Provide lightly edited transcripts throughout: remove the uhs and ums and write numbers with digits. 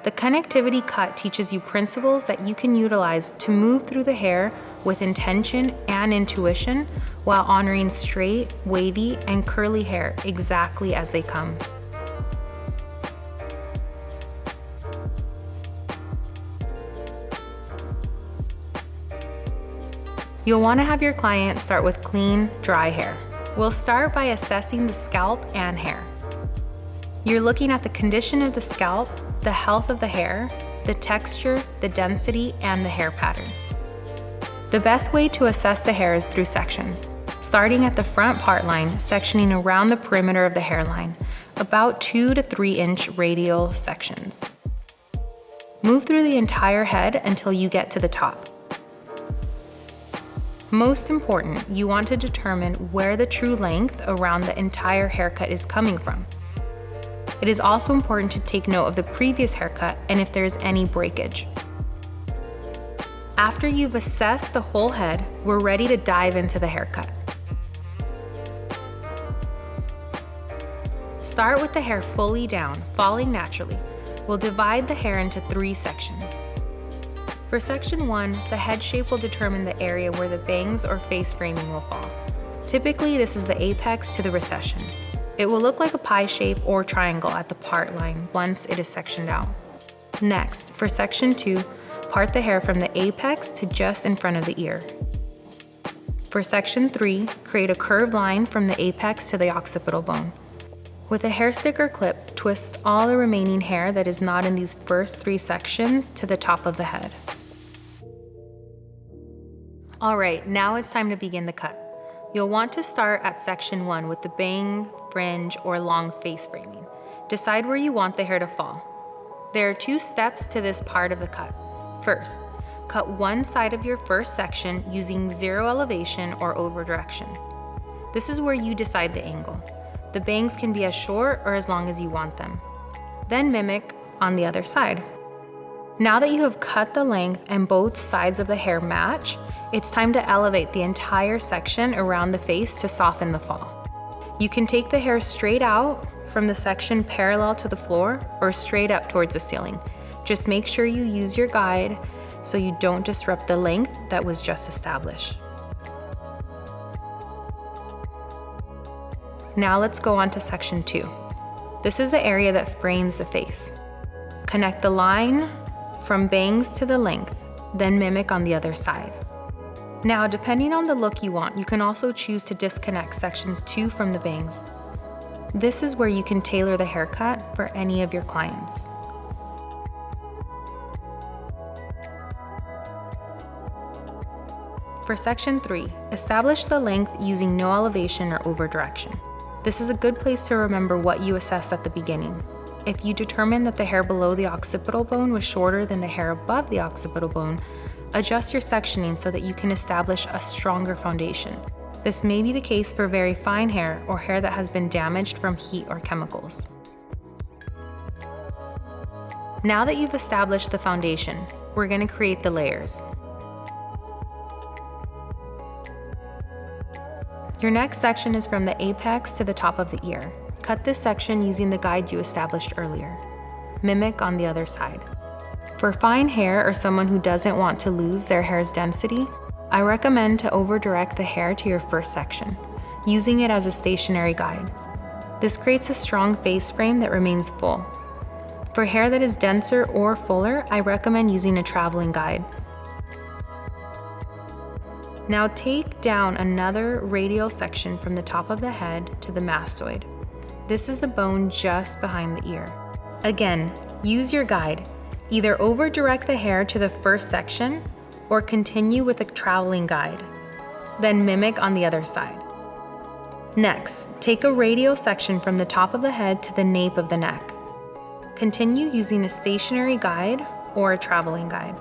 The connectivity cut teaches you principles that you can utilize to move through the hair with intention and intuition while honoring straight, wavy, and curly hair exactly as they come. You'll want to have your client start with clean, dry hair. We'll start by assessing the scalp and hair. You're looking at the condition of the scalp, the health of the hair, the texture, the density, and the hair pattern. The best way to assess the hair is through sections. Starting at the front part line, sectioning around the perimeter of the hairline, about 2 to 3 inch radial sections. Move through the entire head until you get to the top. Most important, you want to determine where the true length around the entire haircut is coming from. It is also important to take note of the previous haircut and if there is any breakage. After you've assessed the whole head, we're ready to dive into the haircut. Start with the hair fully down, falling naturally. We'll divide the hair into 3 sections. For section 1, the head shape will determine the area where the bangs or face framing will fall. Typically, this is the apex to the recession. It will look like a pie shape or triangle at the part line once it is sectioned out. Next, for section 2, part the hair from the apex to just in front of the ear. For section 3, create a curved line from the apex to the occipital bone. With a hair stick or clip, twist all the remaining hair that is not in these first 3 sections to the top of the head. Alright, now it's time to begin the cut. You'll want to start at section 1 with the bang, fringe, or long face framing. Decide where you want the hair to fall. There are 2 steps to this part of the cut. First, cut one side of your first section using 0 elevation or over direction. This is where you decide the angle. The bangs can be as short or as long as you want them. Then mimic on the other side. Now that you have cut the length and both sides of the hair match, it's time to elevate the entire section around the face to soften the fall. You can take the hair straight out from the section parallel to the floor or straight up towards the ceiling. Just make sure you use your guide so you don't disrupt the length that was just established. Now let's go on to section 2. This is the area that frames the face. Connect the line from bangs to the length, then mimic on the other side. Now, depending on the look you want, you can also choose to disconnect sections 2 from the bangs. This is where you can tailor the haircut for any of your clients. For section 3, establish the length using no elevation or over direction. This is a good place to remember what you assessed at the beginning. If you determine that the hair below the occipital bone was shorter than the hair above the occipital bone, adjust your sectioning so that you can establish a stronger foundation. This may be the case for very fine hair or hair that has been damaged from heat or chemicals. Now that you've established the foundation, we're going to create the layers. Your next section is from the apex to the top of the ear. Cut this section using the guide you established earlier. Mimic on the other side. For fine hair or someone who doesn't want to lose their hair's density, I recommend to over-direct the hair to your first section, using it as a stationary guide. This creates a strong face frame that remains full. For hair that is denser or fuller, I recommend using a traveling guide. Now take down another radial section from the top of the head to the mastoid. This is the bone just behind the ear. Again, use your guide. Either over-direct the hair to the first section or continue with a traveling guide. Then mimic on the other side. Next, take a radial section from the top of the head to the nape of the neck. Continue using a stationary guide or a traveling guide.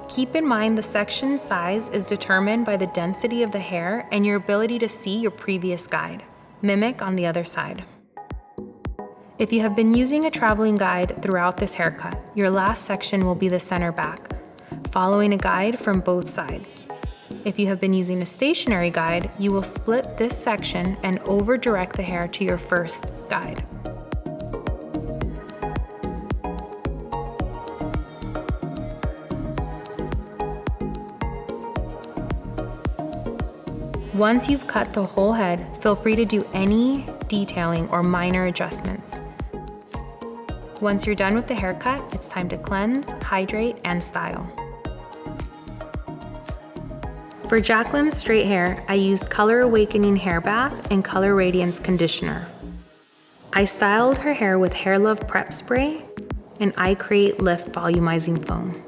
Keep in mind the section size is determined by the density of the hair and your ability to see your previous guide. Mimic on the other side. If you have been using a traveling guide throughout this haircut, your last section will be the center back, following a guide from both sides. If you have been using a stationary guide, you will split this section and over-direct the hair to your first guide. Once you've cut the whole head, feel free to do any detailing or minor adjustments. Once you're done with the haircut, it's time to cleanse, hydrate, and style. For Jacqueline's straight hair, I used Color Awakening Hair Bath and Color Radiance Conditioner. I styled her hair with Hair Love Prep Spray and I Create Lift Volumizing Foam.